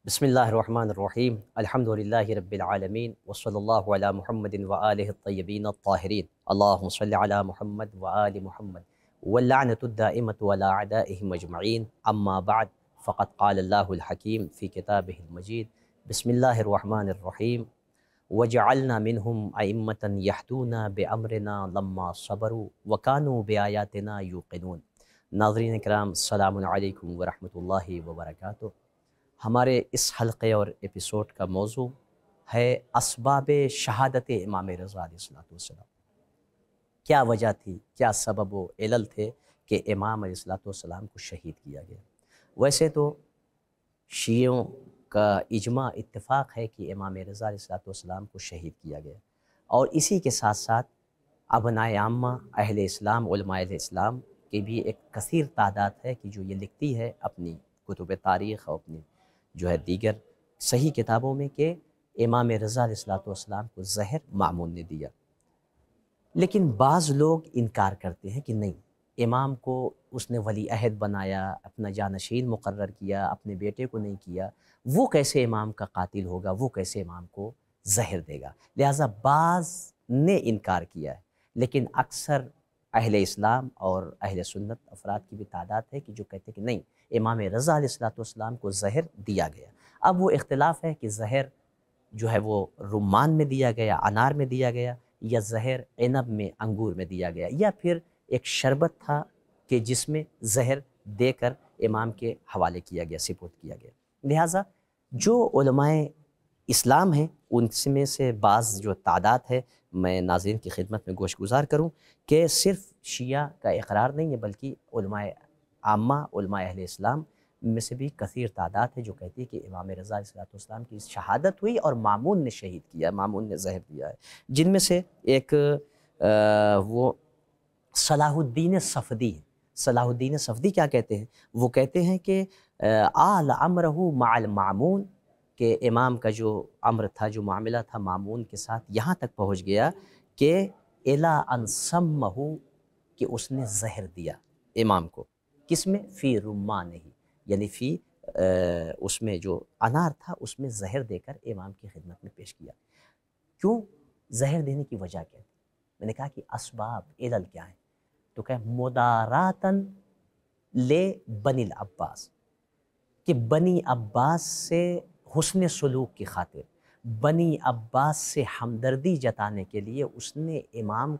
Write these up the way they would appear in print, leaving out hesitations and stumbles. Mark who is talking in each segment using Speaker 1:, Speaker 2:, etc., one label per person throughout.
Speaker 1: بسم اللہ الرحمن الرحیم الحمدللہ رب العالمین وصلی اللہ علی محمد وآلہ الطیبین الطاہرین اللہم صلی علی محمد وآل محمد واللعنۃ الدائمۃ علی اعدائہم اجمعین اما بعد فقد قال اللہ الحکیم فی کتابہ المجید بسم اللہ الرحمن الرحیم وجعلنا منہم ائمۃ یہدون بامرنا لما صبروا وکانوا بآیاتنا یوقنون۔ ناظرین کرام، السلام علیکم ورحمۃ اللہ وبرکاتہ۔ ہمارے اس حلقے اور ایپیسوڈ کا موضوع ہے اسباب شہادت امام رضا علیہ السلام۔ کیا وجہ تھی، کیا سبب و علل تھے کہ امام علیہ السلام کو شہید کیا گیا؟ ویسے تو شیعوں کا اجماع اتفاق ہے کہ امام رضا علیہ السلام کو شہید کیا گیا، اور اسی کے ساتھ ساتھ ابنائے عامہ اہل اسلام، علماء اہل اسلام کی بھی ایک کثیر تعداد ہے کہ جو یہ لکھتی ہے اپنی کتب تاریخ اور اپنی جو ہے دیگر صحیح کتابوں میں کہ امام رضا علیہ السلام کو زہر مامون نے دیا۔ لیکن بعض لوگ انکار کرتے ہیں کہ نہیں، امام کو اس نے ولی عہد بنایا، اپنا جانشین مقرر کیا، اپنے بیٹے کو نہیں کیا، وہ کیسے امام کا قاتل ہوگا، وہ کیسے امام کو زہر دے گا؟ لہٰذا بعض نے انکار کیا ہے، لیکن اکثر اہل اسلام اور اہل سنت افراد کی بھی تعداد ہے کہ جو کہتے ہیں کہ نہیں، امام رضا علیہ السلام کو زہر دیا گیا۔ اب وہ اختلاف ہے کہ زہر جو ہے وہ رمان میں دیا گیا، انار میں دیا گیا، یا زہر عنب میں، انگور میں دیا گیا، یا پھر ایک شربت تھا کہ جس میں زہر دے کر امام کے حوالے کیا گیا، سپرد کیا گیا۔ لہٰذا جو علماء اسلام ہیں ان میں سے بعض جو تعداد ہے، میں ناظرین کی خدمت میں گوش گزار کروں کہ صرف شیعہ کا اقرار نہیں ہے، بلکہ علماء عامہ، علماء اہل اسلام میں سے بھی کثیر تعداد ہے جو کہتی ہے کہ امام رضا علیہ السلام کی شہادت ہوئی اور مامون نے شہید کیا، مامون نے زہر دیا ہے۔ جن میں سے ایک وہ صلاح الدین صفدی ہے۔ صلاح الدین صفدی کیا کہتے ہیں؟ وہ کہتے ہیں کہ آل امرہ مع المامون، کہ امام کا جو امر تھا، جو معاملہ تھا مامون کے ساتھ، یہاں تک پہنچ گیا کہ الی ان سمہ، کہ اس نے زہر دیا امام کو۔ کس میں؟ فی رمان ہی، یعنی فی اس میں جو انار تھا اس میں زہر دے کر امام کی خدمت میں پیش کیا۔ کیوں زہر دینے کی وجہ کیا تھی؟ میں نے کہا کہ اسباب علل کیا ہیں، تو کہ مداراتن لے بنی العباس، کہ بنی عباس سے حسن سلوک کی خاطر، بنی عباس سے ہمدردی جتانے کے لیے اس نے امام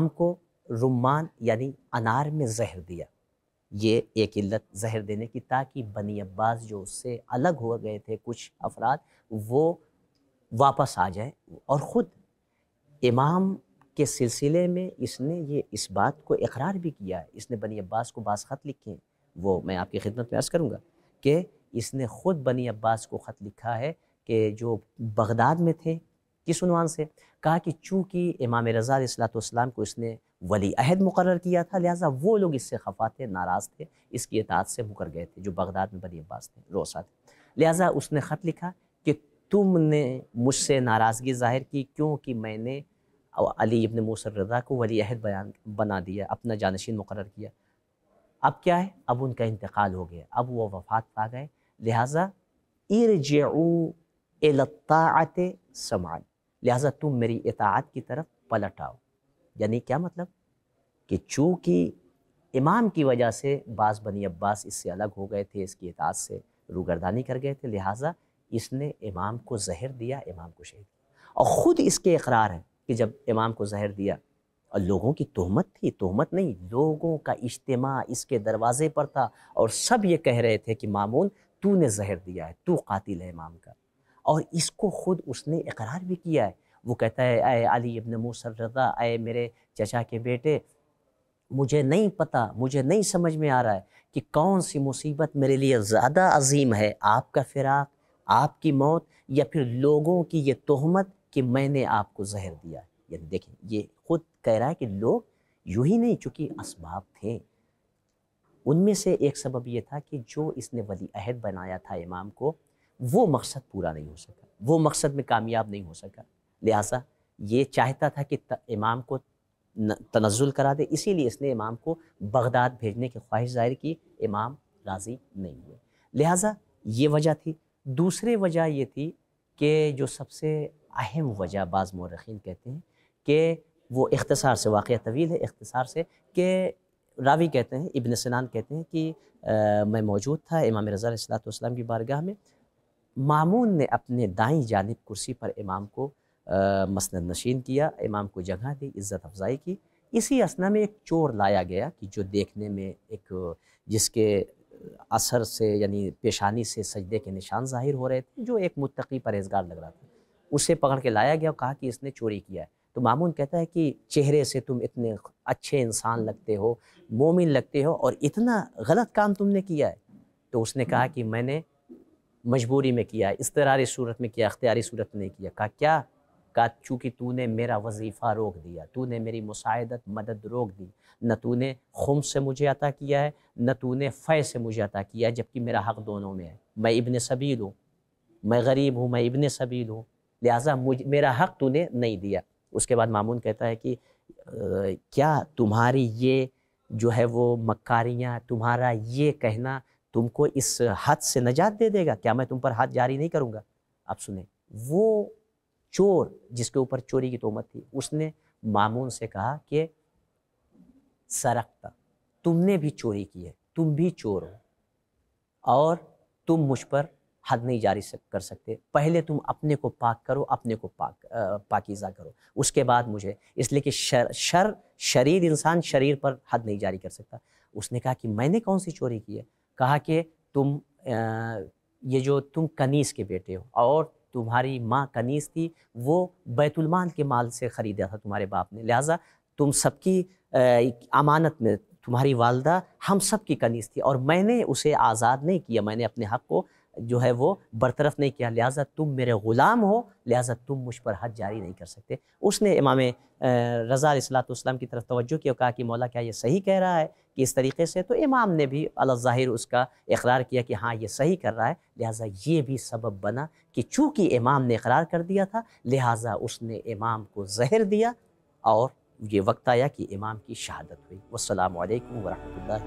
Speaker 1: کو رمان یعنی انار میں زہر دیا۔ یہ ایک علت زہر دینے کی، تاکہ بنی عباس جو اس سے الگ ہو گئے تھے کچھ افراد، وہ واپس آ جائیں۔ اور خود امام کے سلسلے میں اس نے اس بات کو اقرار بھی کیا ہے، اس نے بنی عباس کو بعض خط لکھے ہیں، وہ میں آپ کی خدمت میں عرض کروں گا کہ اس نے خود بنی عباس کو خط لکھا ہے کہ جو بغداد میں تھے، کس عنوان سے؟ کہا کہ چونکہ امام رضا علیہ السلام کو اس نے ولی عہد مقرر کیا تھا، لہٰذا وہ لوگ اس سے خفا تھے، ناراض تھے، اس کی اطاعت سے مکر گئے تھے، جو بغداد میں بنی عباس تھے، روسا تھے۔ لہٰذا اس نے خط لکھا کہ تم نے مجھ سے ناراضگی ظاہر کی، کیونکہ میں نے علی ابن موسیٰ الرضا کو ولی عہد بنا دیا، اپنا جانشین مقرر کیا۔ اب کیا ہے؟ اب ان کا انتقال ہو گیا، اب وہ وفات پا گئے، لہٰذا ارجعوا الی الطاعۃ سمعا، لہٰذا تم میری اطاعت کی طرف پلٹ آؤ۔ یعنی کیا مطلب؟ کہ چونکہ امام کی وجہ سے بعض بنی عباس اس سے الگ ہو گئے تھے، اس کی اطاعت سے روگردانی کر گئے تھے، لہٰذا اس نے امام کو زہر دیا، امام کو شہید کیا۔ اور خود اس کے اقرار ہے کہ جب امام کو زہر دیا، اور لوگوں کی تہمت تھی، تہمت نہیں، لوگوں کا اجتماع اس کے دروازے پر تھا، اور سب یہ کہہ رہے تھے کہ مامون تو نے زہر دیا ہے، تو قاتل ہے امام کا۔ اور اس کو خود اس نے اقرار بھی کیا ہے. وہ کہتا ہے اے علی ابن موسیٰ الرضا، اے میرے چچا کے بیٹے، مجھے نہیں پتہ، مجھے نہیں سمجھ میں آ رہا ہے کہ کون سی مصیبت میرے لیے زیادہ عظیم ہے، آپ کا فراق، آپ کی موت، یا پھر لوگوں کی یہ تہمت کہ میں نے آپ کو زہر دیا. یعنی دیکھیں یہ خود کہہ رہا ہے کہ لوگ یوں ہی نہیں، چونکہ اسباب تھے. ان میں سے ایک سبب یہ تھا کہ جو اس نے ولی عہد بنایا تھا امام کو، وہ مقصد پورا نہیں ہو سکا، وہ مقصد میں کامیاب نہیں ہو سکا. لہٰذا یہ چاہتا تھا کہ امام کو تنزل کرا دے، اسی لیے اس نے امام کو بغداد بھیجنے کی خواہش ظاہر کی. امام راضی نہیں ہوئے. لہٰذا یہ وجہ تھی. دوسری وجہ یہ تھی کہ جو سب سے اہم وجہ بعض مورخین کہتے ہیں کہ وہ اختصار سے، واقعہ طویل ہے، اختصار سے، کہ راوی کہتے ہیں، ابن سنان کہتے ہیں کہ میں موجود تھا امام رضا علیہ السلام کی بارگاہ میں. مامون نے اپنے دائیں جانب کرسی پر امام کو مسند نشین کیا، امام کو جگہ دی، عزت افزائی کی. اسی اثنا میں ایک چور لایا گیا کہ جو دیکھنے میں ایک، جس کے اثر سے یعنی پیشانی سے سجدے کے نشان ظاہر ہو رہے تھے، جو ایک متقی پرہیزگار لگ رہا تھا. اسے پکڑ کے لایا گیا اور کہا کہ اس نے چوری کیا ہے. تو مامون کہتا ہے کہ چہرے سے تم اتنے اچھے انسان لگتے ہو، مومن لگتے ہو، اور اتنا غلط کام تم نے کیا ہے. تو اس نے کہا کہ میں نے مجبوری میں کیا ہے، اضطراری صورت میں کیا، اختیاری صورت میں نہیں کیا. کہا کیا؟ کہا چونکہ تو نے میرا وظیفہ روک دیا، تو نے میری مساعدت مدد روک دی، نہ تو نے خمس سے مجھے عطا کیا ہے، نہ تو نے فے سے مجھے عطا کیا ہے، جبکہ میرا حق دونوں میں ہے. میں ابن سبیل ہوں، میں غریب ہوں، میں ابن سبیل ہوں، لہٰذا میرا حق تو نے نہیں دیا. اس کے بعد مامون کہتا ہے کہ کیا تمہاری یہ جو ہے وہ مکاریاں، تمہارا یہ کہنا تم کو اس حد سے نجات دے دے گا؟ کیا میں تم پر حد جاری نہیں کروں گا؟ اب سنیں، وہ چور جس کے اوپر چوری کی تہمت تھی، اس نے مامون سے کہا کہ سرقتا، تم نے بھی چوری کی ہے، تم بھی چور ہو، اور تم مجھ پر حد نہیں جاری کر سکتے. پہلے تم اپنے کو پاک کرو، اپنے کو پاکیزہ کرو، اس کے بعد مجھے، اس لیے کہ شریر انسان شریر پر حد نہیں جاری کر سکتا. اس نے کہا کہ میں نے کون سی چوری کی ہے؟ کہا کہ تم یہ جو تم کنیز کے بیٹے ہو، اور تمہاری ماں کنیز تھی، وہ بیت المال کے مال سے خریدا تھا تمہارے باپ نے، لہٰذا تم سب کی امانت میں تمہاری والدہ ہم سب کی کنیز تھی، اور میں نے اسے آزاد نہیں کیا، میں نے اپنے حق کو جو ہے وہ برطرف نہیں کیا، لہٰذا تم میرے غلام ہو، لہٰذا تم مجھ پر حد جاری نہیں کر سکتے. اس نے امام رضا علیہ السلام کی طرف توجہ کی اور کہا کہ مولا کیا یہ صحیح کہہ رہا ہے کہ اس طریقے سے؟ تو امام نے بھی علی الظاہر اس کا اقرار کیا کہ ہاں یہ صحیح کر رہا ہے. لہٰذا یہ بھی سبب بنا کہ چونکہ امام نے اقرار کر دیا تھا، لہٰذا اس نے امام کو زہر دیا، اور یہ وقت آیا کہ امام کی شہادت ہوئی. والسلام علیکم ورحمۃ اللہ.